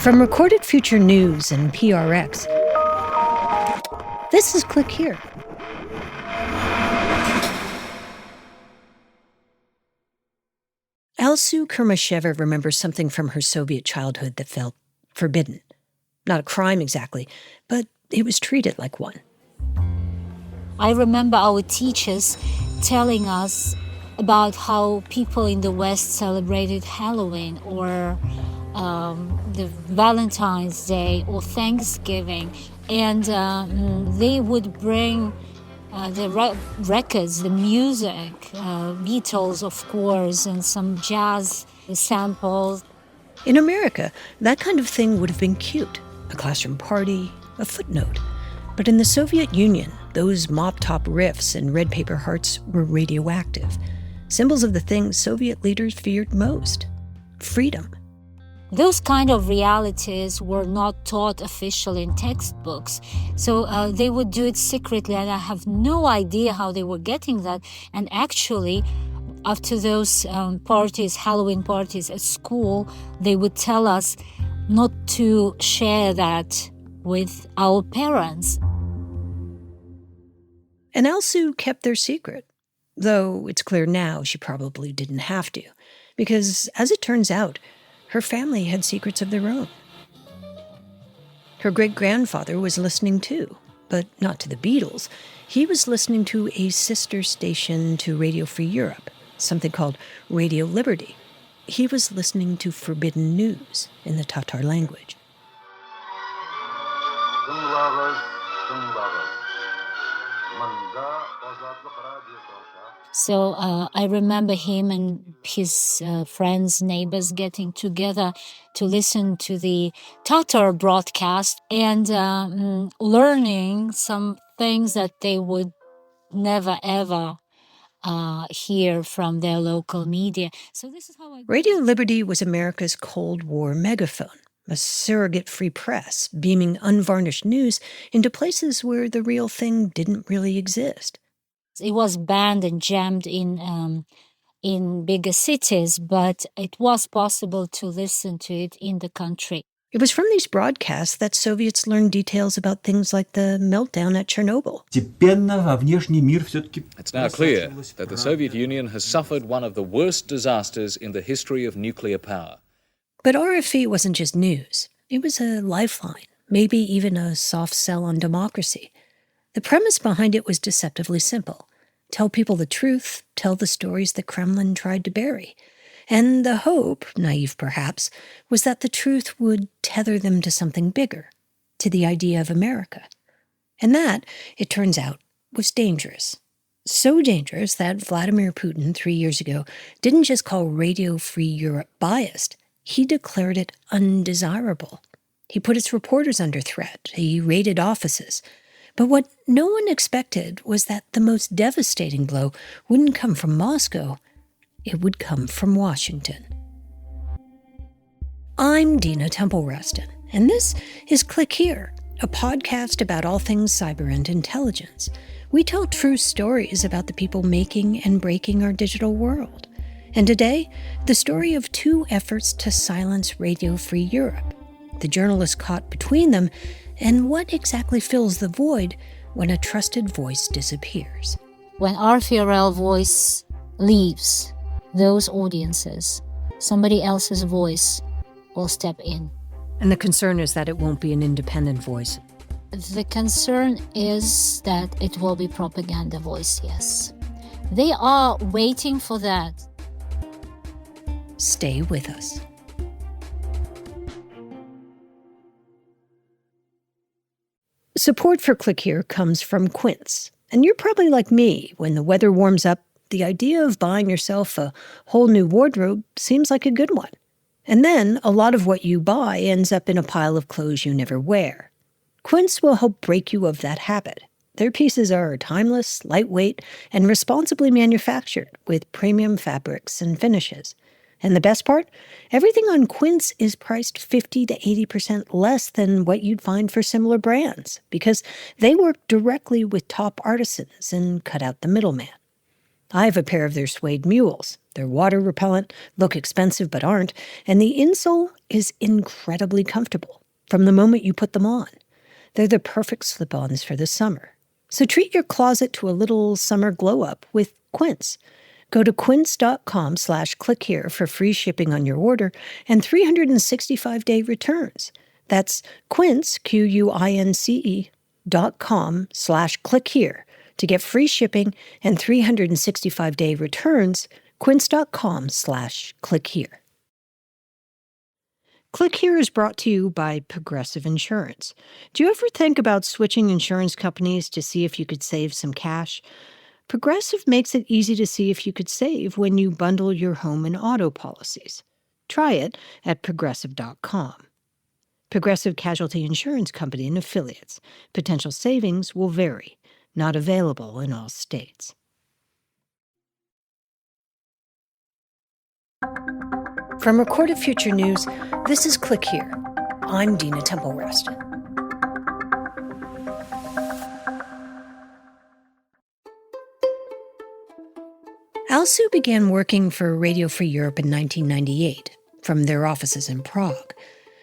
From Recorded Future News and PRX, this is Click Here. Alsu Kurmasheva remembers something from her Soviet childhood that felt forbidden. Not a crime exactly, but it was treated like one. I remember our teachers telling us about how people in the West celebrated Halloween or the Valentine's Day or Thanksgiving, and they would bring the records, the music, Beatles, of course, and some jazz samples. In America, that kind of thing would have been cute, a classroom party, a footnote. But in the Soviet Union, those mop-top riffs and red paper hearts were radioactive, symbols of the things Soviet leaders feared most: freedom. Those kind of realities were not taught officially in textbooks, so they would do it secretly, and I have no idea how they were getting that. And actually, after those parties, Halloween parties at school, they would tell us not to share that with our parents. And Alsu kept their secret, though it's clear now she probably didn't have to, because as it turns out, her family had secrets of their own. Her great-grandfather was listening too, but not to the Beatles. He was listening to a sister station to Radio Free Europe, something called Radio Liberty. He was listening to forbidden news in the Tatar language. So I remember him and his friends, neighbors getting together to listen to the Tatar broadcast and learning some things that they would never, ever hear from their local media. So this is how Radio Liberty was America's Cold War megaphone, a surrogate free press, beaming unvarnished news into places where the real thing didn't really exist. It was banned and jammed in bigger cities, but it was possible to listen to it in the country. It was from these broadcasts that Soviets learned details about things like the meltdown at Chernobyl. It's now clear that the Soviet Union has suffered one of the worst disasters in the history of nuclear power. But RFE wasn't just news. It was a lifeline, maybe even a soft sell on democracy. The premise behind it was deceptively simple. Tell people the truth, tell the stories the Kremlin tried to bury. And the hope, naive perhaps, was that the truth would tether them to something bigger, to the idea of America. And that, it turns out, was dangerous. So dangerous that Vladimir Putin 3 years ago didn't just call Radio Free Europe biased, he declared it undesirable. He put its reporters under threat. He raided offices. But what no one expected was that the most devastating blow wouldn't come from Moscow. It would come from Washington. I'm Dina Temple-Rustin, and this is Click Here, a podcast about all things cyber and intelligence. We tell true stories about the people making and breaking our digital world. And today, the story of two efforts to silence Radio Free Europe, the journalists caught between them, and what exactly fills the void when a trusted voice disappears. When RFE voice leaves those audiences, somebody else's voice will step in. And the concern is that it won't be an independent voice. The concern is that it will be propaganda voice, yes. They are waiting for that. Stay with us. Support for Click Here comes from Quince. And you're probably like me. When the weather warms up, the idea of buying yourself a whole new wardrobe seems like a good one. And then a lot of what you buy ends up in a pile of clothes you never wear. Quince will help break you of that habit. Their pieces are timeless, lightweight, and responsibly manufactured with premium fabrics and finishes. And the best part? Everything on Quince is priced 50 to 80% less than what you'd find for similar brands, because they work directly with top artisans and cut out the middleman. I have a pair of their suede mules. They're water repellent, look expensive but aren't, and the insole is incredibly comfortable from the moment you put them on. They're the perfect slip-ons for the summer. So treat your closet to a little summer glow-up with Quince. Go to quince.com/clickhere for free shipping on your order and 365-day returns. That's Quince, QUINCE.com/clickhere to get free shipping and 365-day returns. Quince.com/clickhere. Click Here is brought to you by Progressive Insurance. Do you ever think about switching insurance companies to see if you could save some cash? Progressive makes it easy to see if you could save when you bundle your home and auto policies. Try it at progressive.com. Progressive Casualty Insurance Company and Affiliates. Potential savings will vary. Not available in all states. From Recorded Future News, this is Click Here. I'm Dina Temple-Raston. Alsu began working for Radio Free Europe in 1998 from their offices in Prague.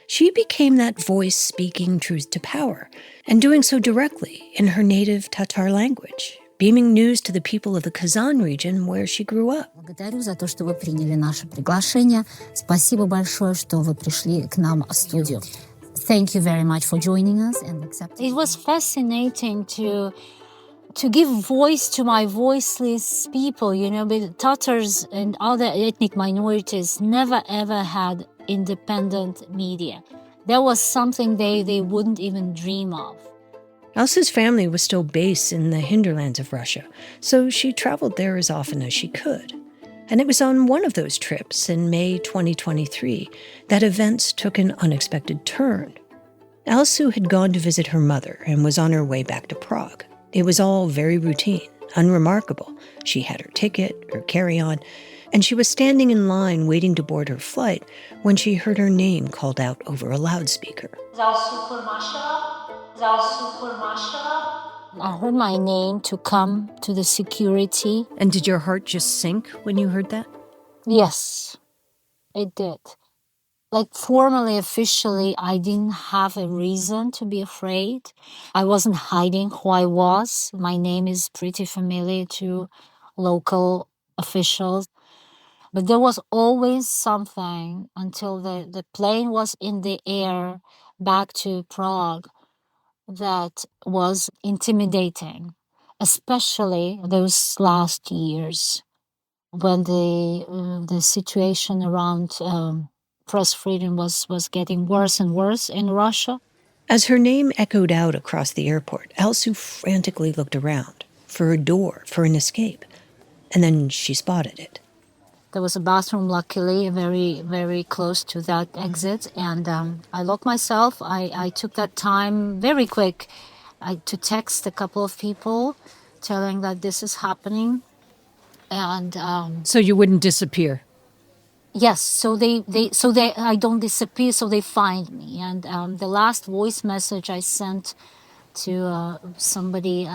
She became that voice speaking truth to power and doing so directly in her native Tatar language, beaming news to the people of the Kazan region where she grew up. Благодарю за то, что вы приняли наше приглашение. Спасибо большое, что вы пришли к нам в студию. Thank you very much for joining us and accepting. It was fascinating to give voice to my voiceless people, but Tatars and other ethnic minorities never ever had independent media. That was something they wouldn't even dream of. Alsu's family was still based in the hinterlands of Russia, so she traveled there as often as she could. And it was on one of those trips in May 2023 that events took an unexpected turn. Alsu had gone to visit her mother and was on her way back to Prague. It was all very routine, unremarkable. She had her ticket, her carry-on, and she was standing in line waiting to board her flight when she heard her name called out over a loudspeaker. Alsu Kurmasheva. Alsu Kurmasheva. I heard my name to come to the security. And did your heart just sink when you heard that? Yes, it did. Like formally, officially, I didn't have a reason to be afraid. I wasn't hiding who I was. My name is pretty familiar to local officials. But there was always something until the plane was in the air back to Prague that was intimidating, especially those last years when the situation around press freedom was getting worse and worse in Russia. As her name echoed out across the airport, Alsu frantically looked around for a door, for an escape. And then she spotted it. There was a bathroom, luckily, very, very close to that exit. And I locked myself. I took that time very quick to text a couple of people telling that this is happening. And so you wouldn't disappear? Yes, so I don't disappear, so they find me. And the last voice message I sent to somebody,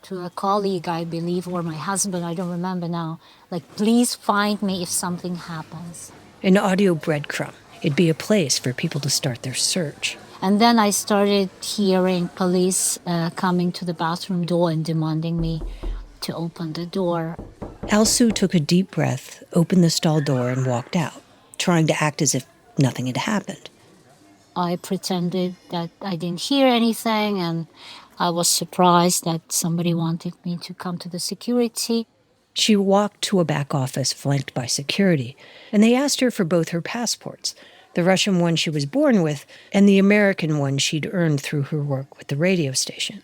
to a colleague, I believe, or my husband, I don't remember now, like, please find me if something happens. An audio breadcrumb. It'd be a place for people to start their search. And then I started hearing police coming to the bathroom door and demanding me to open the door. Alsu took a deep breath, opened the stall door, and walked out, trying to act as if nothing had happened. I pretended that I didn't hear anything, and I was surprised that somebody wanted me to come to the security. She walked to a back office flanked by security, and they asked her for both her passports, the Russian one she was born with and the American one she'd earned through her work with the radio station.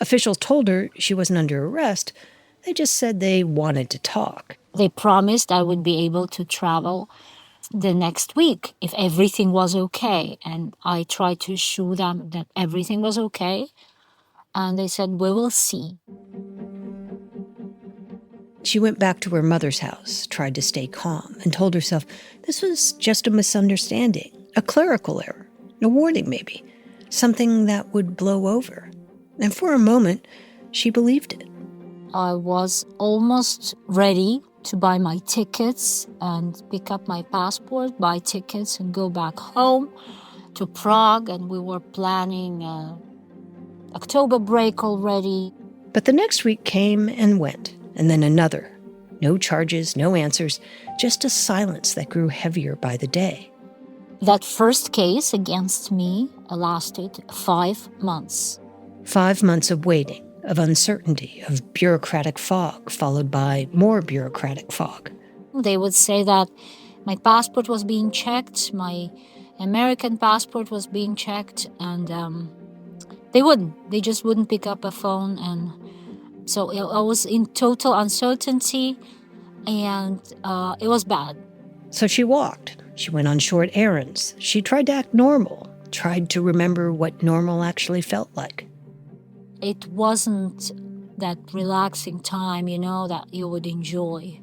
Officials told her she wasn't under arrest. They just said they wanted to talk. They promised I would be able to travel the next week if everything was okay. And I tried to assure them that everything was okay. And they said, we will see. She went back to her mother's house, tried to stay calm, and told herself this was just a misunderstanding, a clerical error, a warning maybe, something that would blow over. And for a moment, she believed it. I was almost ready to buy my tickets and pick up my passport, buy tickets and go back home to Prague. And we were planning October break already. But the next week came and went, and then another. No charges, no answers, just a silence that grew heavier by the day. That first case against me lasted 5 months. 5 months of waiting, of uncertainty, of bureaucratic fog, followed by more bureaucratic fog. They would say that my passport was being checked, my American passport was being checked, and they just wouldn't pick up a phone. And so I was in total uncertainty, and it was bad. So she walked. She went on short errands. She tried to act normal, tried to remember what normal actually felt like. It wasn't that relaxing time, that you would enjoy.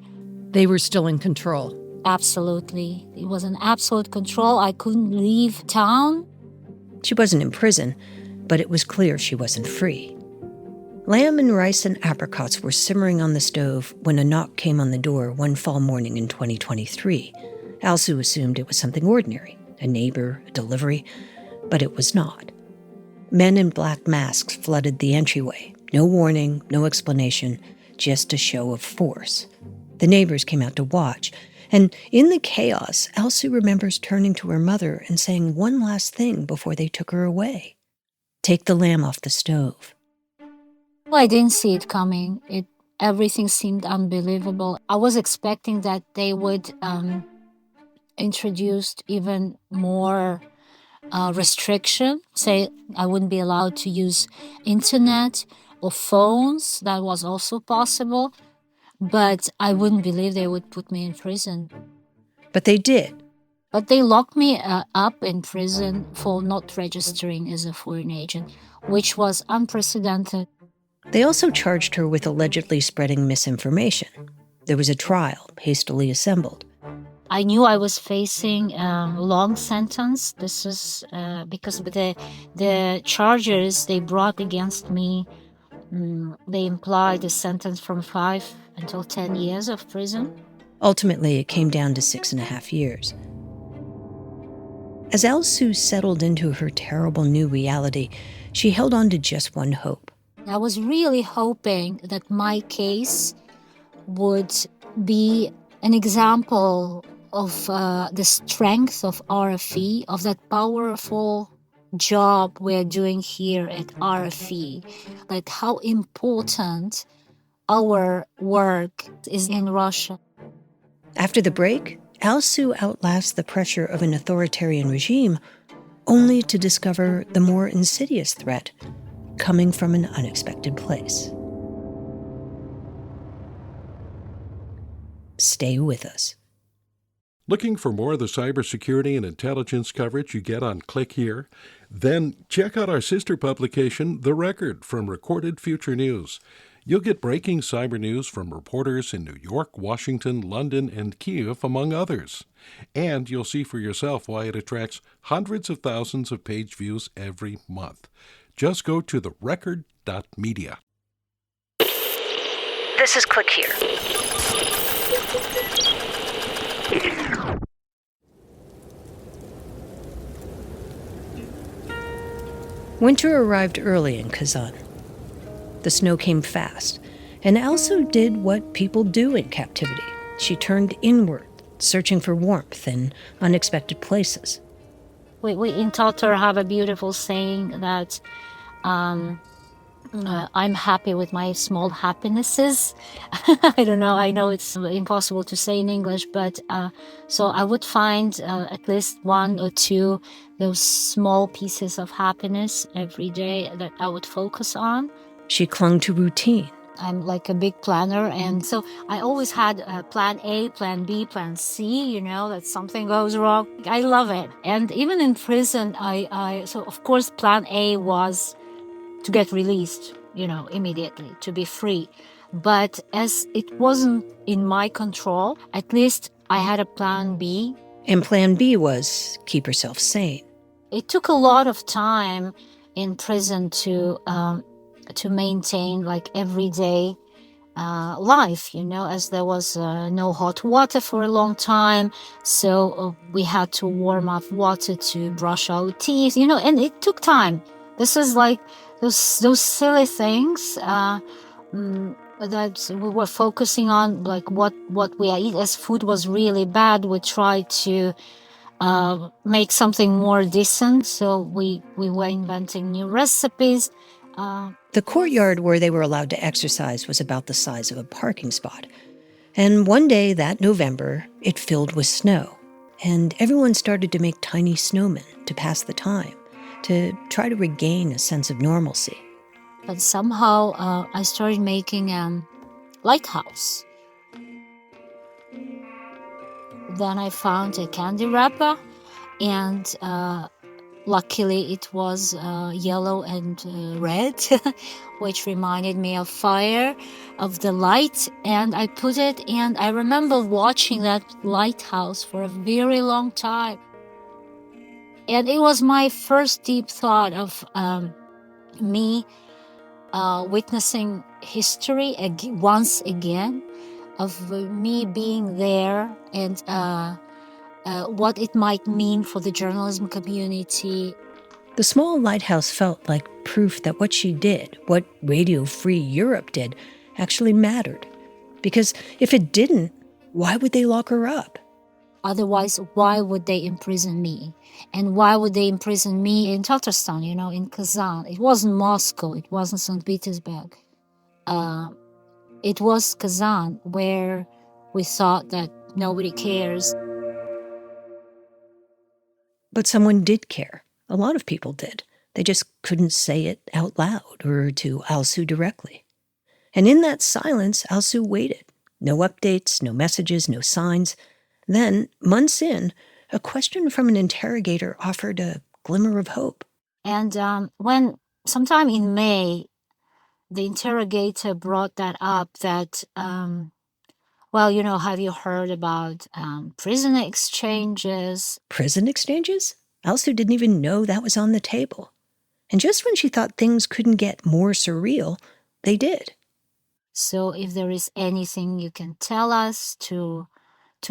They were still in control. Absolutely. It was an absolute control. I couldn't leave town. She wasn't in prison, but it was clear she wasn't free. Lamb and rice and apricots were simmering on the stove when a knock came on the door one fall morning in 2023. Alsu assumed it was something ordinary, a neighbor, a delivery, but it was not. Men in black masks flooded the entryway. No warning, no explanation, just a show of force. The neighbors came out to watch, and in the chaos, Alsu remembers turning to her mother and saying one last thing before they took her away. Take the lamb off the stove. Well, I didn't see it coming. Everything seemed unbelievable. I was expecting that they would introduce even more restriction. Say I wouldn't be allowed to use internet or phones. That was also possible. But I wouldn't believe they would put me in prison. But they did. But they locked me up in prison for not registering as a foreign agent, which was unprecedented. They also charged her with allegedly spreading misinformation. There was a trial, hastily assembled. I knew I was facing a long sentence. This is because the charges they brought against me, they implied a sentence from 5 until 10 years of prison. Ultimately, it came down to 6.5 years. As Alsu settled into her terrible new reality, she held on to just one hope. I was really hoping that my case would be an example of the strength of RFE, of that powerful job we're doing here at RFE, like how important our work is in Russia. After the break, Alsu outlasts the pressure of an authoritarian regime, only to discover the more insidious threat coming from an unexpected place. Stay with us. Looking for more of the cybersecurity and intelligence coverage you get on Click Here? Then check out our sister publication, The Record, from Recorded Future News. You'll get breaking cyber news from reporters in New York, Washington, London, and Kyiv, among others. And you'll see for yourself why it attracts hundreds of thousands of page views every month. Just go to therecord.media. This is Click Here. Winter arrived early in Kazan. The snow came fast, and Alsu did what people do in captivity. She turned inward, searching for warmth in unexpected places. We in Tatar have a beautiful saying that I'm happy with my small happinesses. I don't know, I know it's impossible to say in English, but so I would find at least 1 or 2 those small pieces of happiness every day that I would focus on. She clung to routine. I'm like a big planner, and so I always had plan A, plan B, plan C, that something goes wrong. I love it. And even in prison, so of course plan A was to get released, immediately, to be free. But as it wasn't in my control, at least I had a plan B. And plan B was keep herself sane. It took a lot of time in prison to maintain like everyday life, as there was no hot water for a long time. So we had to warm up water to brush our teeth, and it took time. This is like those silly things that we were focusing on, like what we are eating. As food was really bad, we tried to make something more decent. So we were inventing new recipes. The courtyard where they were allowed to exercise was about the size of a parking spot. And one day that November, it filled with snow. And everyone started to make tiny snowmen to pass the time, to try to regain a sense of normalcy. But somehow I started making a lighthouse. Then I found a candy wrapper, and luckily it was yellow and red, which reminded me of fire, of the light. And I put it, and I remember watching that lighthouse for a very long time. And it was my first deep thought of me witnessing history once again, of me being there, and what it might mean for the journalism community. The small lighthouse felt like proof that what she did, what Radio Free Europe did, actually mattered. Because if it didn't, why would they lock her up? Otherwise, why would they imprison me? And why would they imprison me in Tatarstan, in Kazan? It wasn't Moscow, it wasn't St. Petersburg. It was Kazan, where we thought that nobody cares. But someone did care. A lot of people did. They just couldn't say it out loud or to Alsu directly. And in that silence, Alsu waited. No updates, no messages, no signs. Then, months in, a question from an interrogator offered a glimmer of hope. And when sometime in May, the interrogator brought that up, that, have you heard about prisoner exchanges? Prison exchanges? Alsu didn't even know that was on the table. And just when she thought things couldn't get more surreal, they did. So if there is anything you can tell us to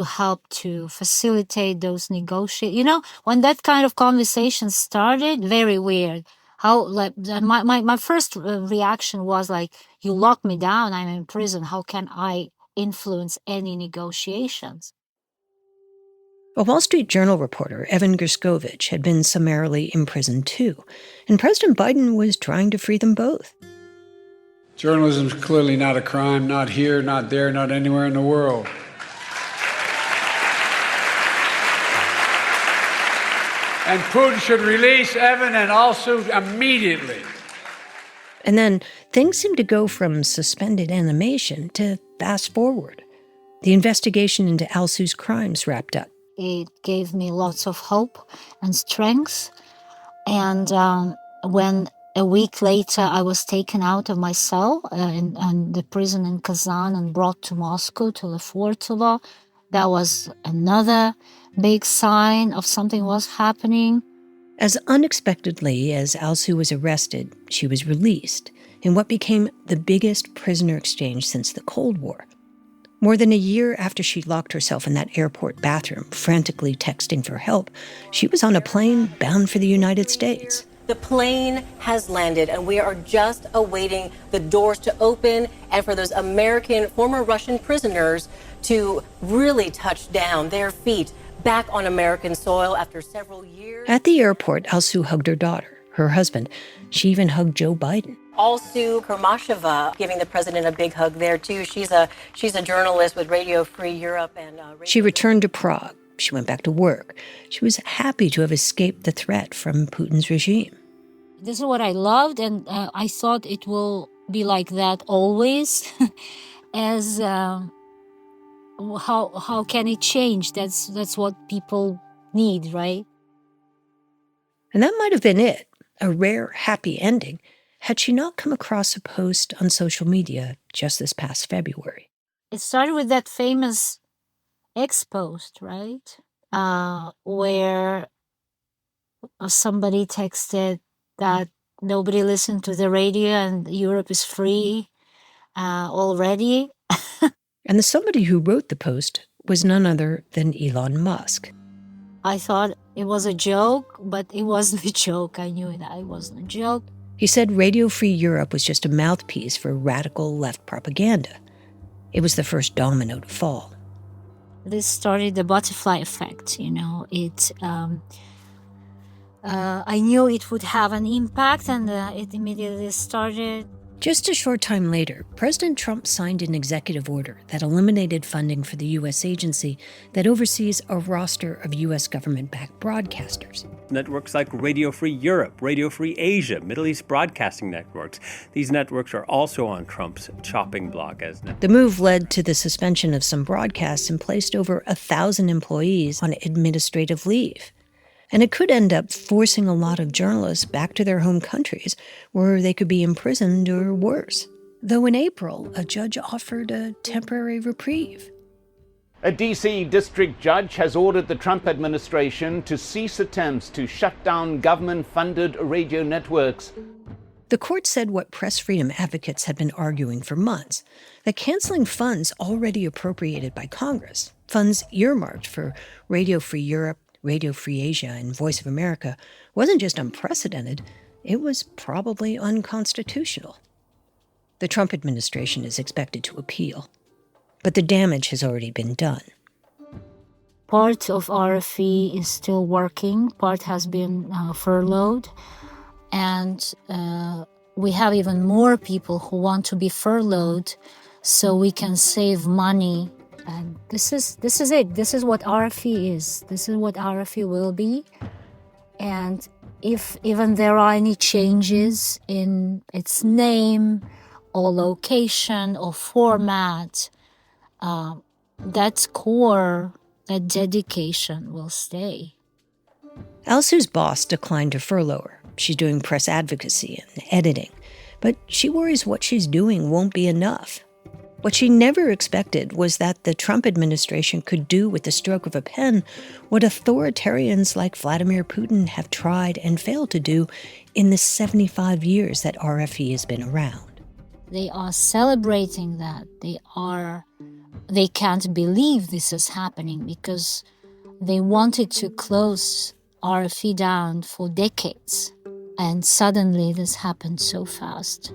help to facilitate those negotiations. When that kind of conversation started, very weird. How, like, my first reaction was like, you locked me down, I'm in prison, how can I influence any negotiations? A Wall Street Journal reporter, Evan Gerskovich, had been summarily imprisoned too, and President Biden was trying to free them both. Journalism is clearly not a crime, not here, not there, not anywhere in the world. And Putin should release Evan and Alsu immediately. And then things seemed to go from suspended animation to fast forward. The investigation into Alsu's crimes wrapped up. It gave me lots of hope and strength. And when a week later I was taken out of my cell in the prison in Kazan and brought to Moscow, to Lefortovo, that was another big sign of something was happening. As unexpectedly as Alsu was arrested, she was released in what became the biggest prisoner exchange since the Cold War. More than a year after she locked herself in that airport bathroom, frantically texting for help, she was on a plane bound for the United States. The plane has landed, and we are just awaiting the doors to open and for those American former Russian prisoners to really touch down, their feet back on American soil after several years. At the airport, Alsu hugged her daughter, her husband. She even hugged Joe Biden. Alsu Kurmasheva giving the president a big hug there, too. She's a journalist with Radio Free Europe. She returned to Prague. She went back to work. She was happy to have escaped the threat from Putin's regime. This is what I loved, and I thought it will be like that always. As how can it change? That's what people need, right? And that might have been it, a rare, happy ending, had she not come across a post on social media just this past February. It started with that famous X post, right? Where somebody texted that nobody listened to the radio and Europe is free. already. And the somebody who wrote the post was none other than Elon Musk. I thought it was a joke, but it wasn't a joke. I knew that it wasn't a joke. He said Radio Free Europe was just a mouthpiece for radical left propaganda. It was the first domino to fall. This started the butterfly effect, I knew it would have an impact, and it immediately started. Just a short time later, President Trump signed an executive order that eliminated funding for the U.S. agency that oversees a roster of U.S. government-backed broadcasters. Networks like Radio Free Europe, Radio Free Asia, Middle East Broadcasting Networks. These networks are also on Trump's chopping block. The move led to the suspension of some broadcasts and placed over 1,000 employees on administrative leave. And it could end up forcing a lot of journalists back to their home countries where they could be imprisoned or worse. Though in April, a judge offered a temporary reprieve. A D.C. district judge has ordered the Trump administration to cease attempts to shut down government-funded radio networks. The court said what press freedom advocates had been arguing for months, that canceling funds already appropriated by Congress, funds earmarked for Radio Free Europe, Radio Free Asia, and Voice of America, wasn't just unprecedented, it was probably unconstitutional. The Trump administration is expected to appeal, but the damage has already been done. Part of RFE is still working, part has been furloughed, and we have even more people who want to be furloughed so we can save money. And this is it. This is what RFE is. This is what RFE will be. And if even there are any changes in its name or location or format, that core, that dedication will stay. Alsu's boss declined to furlough her. She's doing press advocacy and editing, but she worries what she's doing won't be enough. What she never expected was that the Trump administration could do with the stroke of a pen what authoritarians like Vladimir Putin have tried and failed to do in the 75 years that RFE has been around. They are celebrating that. They can't believe this is happening because they wanted to close RFE down for decades. And suddenly this happened so fast.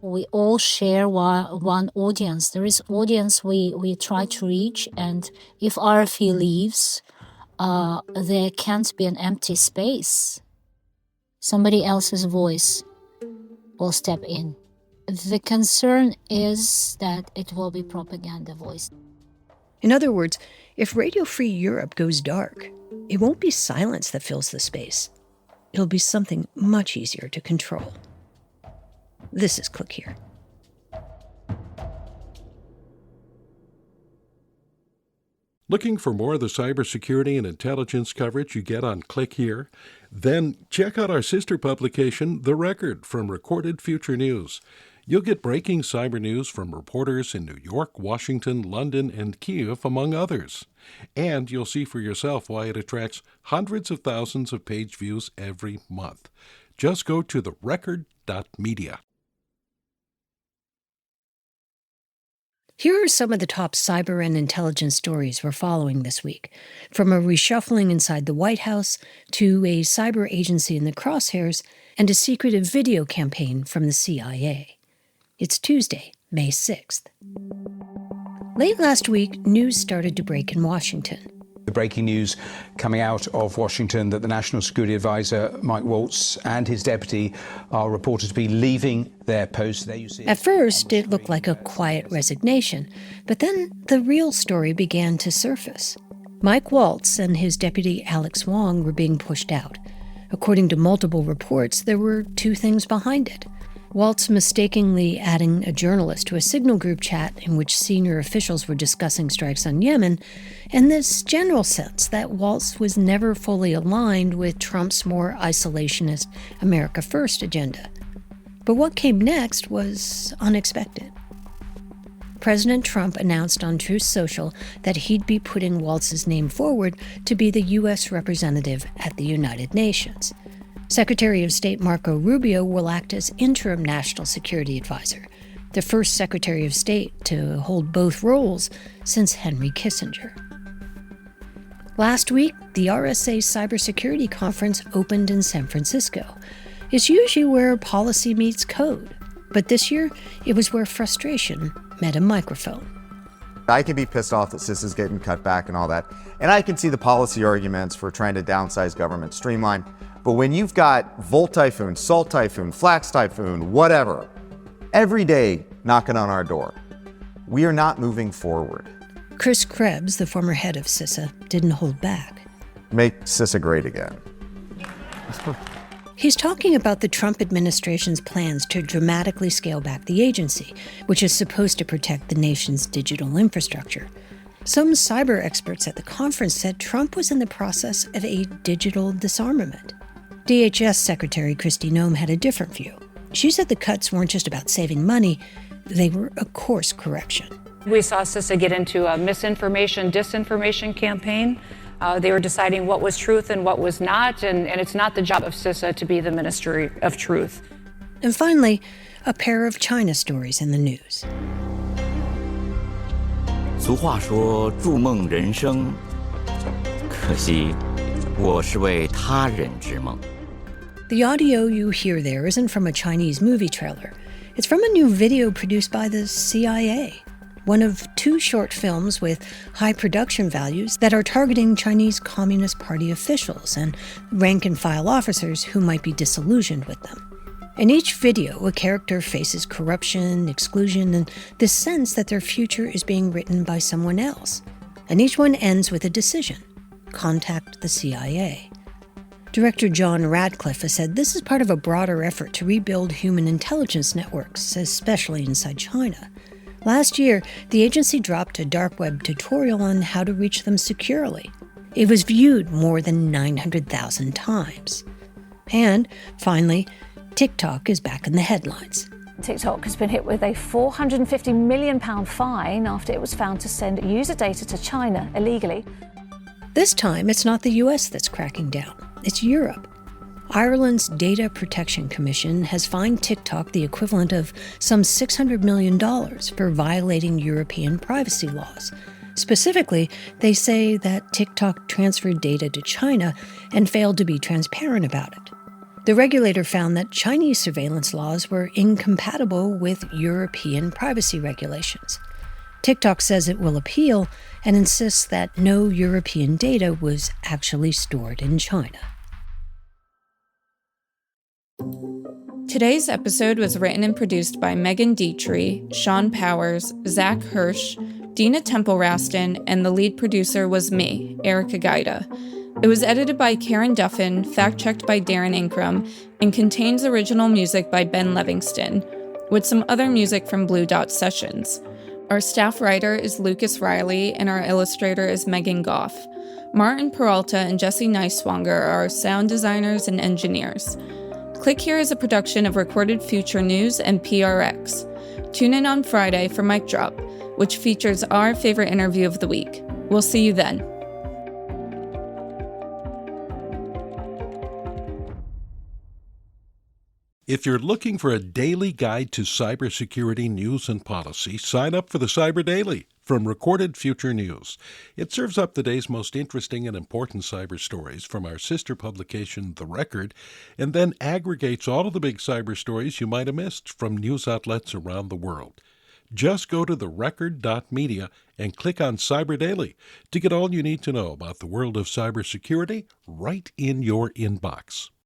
We all share one audience. There is audience we try to reach, and if RFE leaves, there can't be an empty space. Somebody else's voice will step in. The concern is that it will be propaganda voice. In other words, if Radio Free Europe goes dark, it won't be silence that fills the space. It'll be something much easier to control. This is Click Here. Looking for more of the cybersecurity and intelligence coverage you get on Click Here? Then check out our sister publication, The Record, from Recorded Future News. You'll get breaking cyber news from reporters in New York, Washington, London, and Kyiv, among others. And you'll see for yourself why it attracts hundreds of thousands of page views every month. Just go to therecord.media. Here are some of the top cyber and intelligence stories we're following this week, from a reshuffling inside the White House to a cyber agency in the crosshairs and a secretive video campaign from the CIA. It's Tuesday, May 6th. Late last week, news started to break in Washington. The breaking news coming out of Washington that the National Security Advisor, Mike Waltz, and his deputy are reported to be leaving their posts. There you see. At first, it looked like a quiet resignation, but then the real story began to surface. Mike Waltz and his deputy Alex Wong were being pushed out. According to multiple reports, there were two things behind it. Waltz mistakenly adding a journalist to a Signal group chat in which senior officials were discussing strikes on Yemen, and this general sense that Waltz was never fully aligned with Trump's more isolationist America First agenda. But what came next was unexpected. President Trump announced on Truth Social that he'd be putting Waltz's name forward to be the U.S. representative at the United Nations. Secretary of State Marco Rubio will act as interim national security advisor, the first Secretary of State to hold both roles since Henry Kissinger. Last week, the RSA Cybersecurity Conference opened in San Francisco. It's usually where policy meets code, but this year it was where frustration met a microphone. I can be pissed off that CISA is getting cut back and all that, and I can see the policy arguments for trying to downsize government, streamline, but when you've got Volt Typhoon, Salt Typhoon, Flax Typhoon, whatever, every day knocking on our door, we are not moving forward. Chris Krebs, the former head of CISA, didn't hold back. Make CISA great again. He's talking about the Trump administration's plans to dramatically scale back the agency, which is supposed to protect the nation's digital infrastructure. Some cyber experts at the conference said Trump was in the process of a digital disarmament. DHS Secretary Kristi Noem had a different view. She said the cuts weren't just about saving money, they were a course correction. We saw CISA get into a misinformation, disinformation campaign. They were deciding what was truth and what was not, and it's not the job of CISA to be the Ministry of Truth. And finally, a pair of China stories in the news. 俗话说筑梦人生，可惜我是为他人之梦。 The audio you hear there isn't from a Chinese movie trailer. It's from a new video produced by the CIA, one of two short films with high production values that are targeting Chinese Communist Party officials and rank-and-file officers who might be disillusioned with them. In each video, a character faces corruption, exclusion, and the sense that their future is being written by someone else. And each one ends with a decision: contact the CIA. Director John Radcliffe has said this is part of a broader effort to rebuild human intelligence networks, especially inside China. Last year, the agency dropped a dark web tutorial on how to reach them securely. It was viewed more than 900,000 times. And, finally, TikTok is back in the headlines. TikTok has been hit with a £450 million fine after it was found to send user data to China illegally. This time, it's not the US that's cracking down. It's Europe. Ireland's Data Protection Commission has fined TikTok the equivalent of some $600 million for violating European privacy laws. Specifically, they say that TikTok transferred data to China and failed to be transparent about it. The regulator found that Chinese surveillance laws were incompatible with European privacy regulations. TikTok says it will appeal and insists that no European data was actually stored in China. Today's episode was written and produced by Megan Dietrich, Sean Powers, Zach Hirsch, Dina Temple-Raston, and the lead producer was me, Erica Gaida. It was edited by Karen Duffin, fact-checked by Darren Ingram, and contains original music by Ben Levingston, with some other music from Blue Dot Sessions. Our staff writer is Lucas Riley, and our illustrator is Megan Goff. Martin Peralta and Jesse Neiswanger are our sound designers and engineers. Click Here is a production of Recorded Future News and PRX. Tune in on Friday for Mic Drop, which features our favorite interview of the week. We'll see you then. If you're looking for a daily guide to cybersecurity news and policy, sign up for the Cyber Daily from Recorded Future News. It serves up the day's most interesting and important cyber stories from our sister publication, The Record, and then aggregates all of the big cyber stories you might have missed from news outlets around the world. Just go to therecord.media and click on Cyber Daily to get all you need to know about the world of cybersecurity right in your inbox.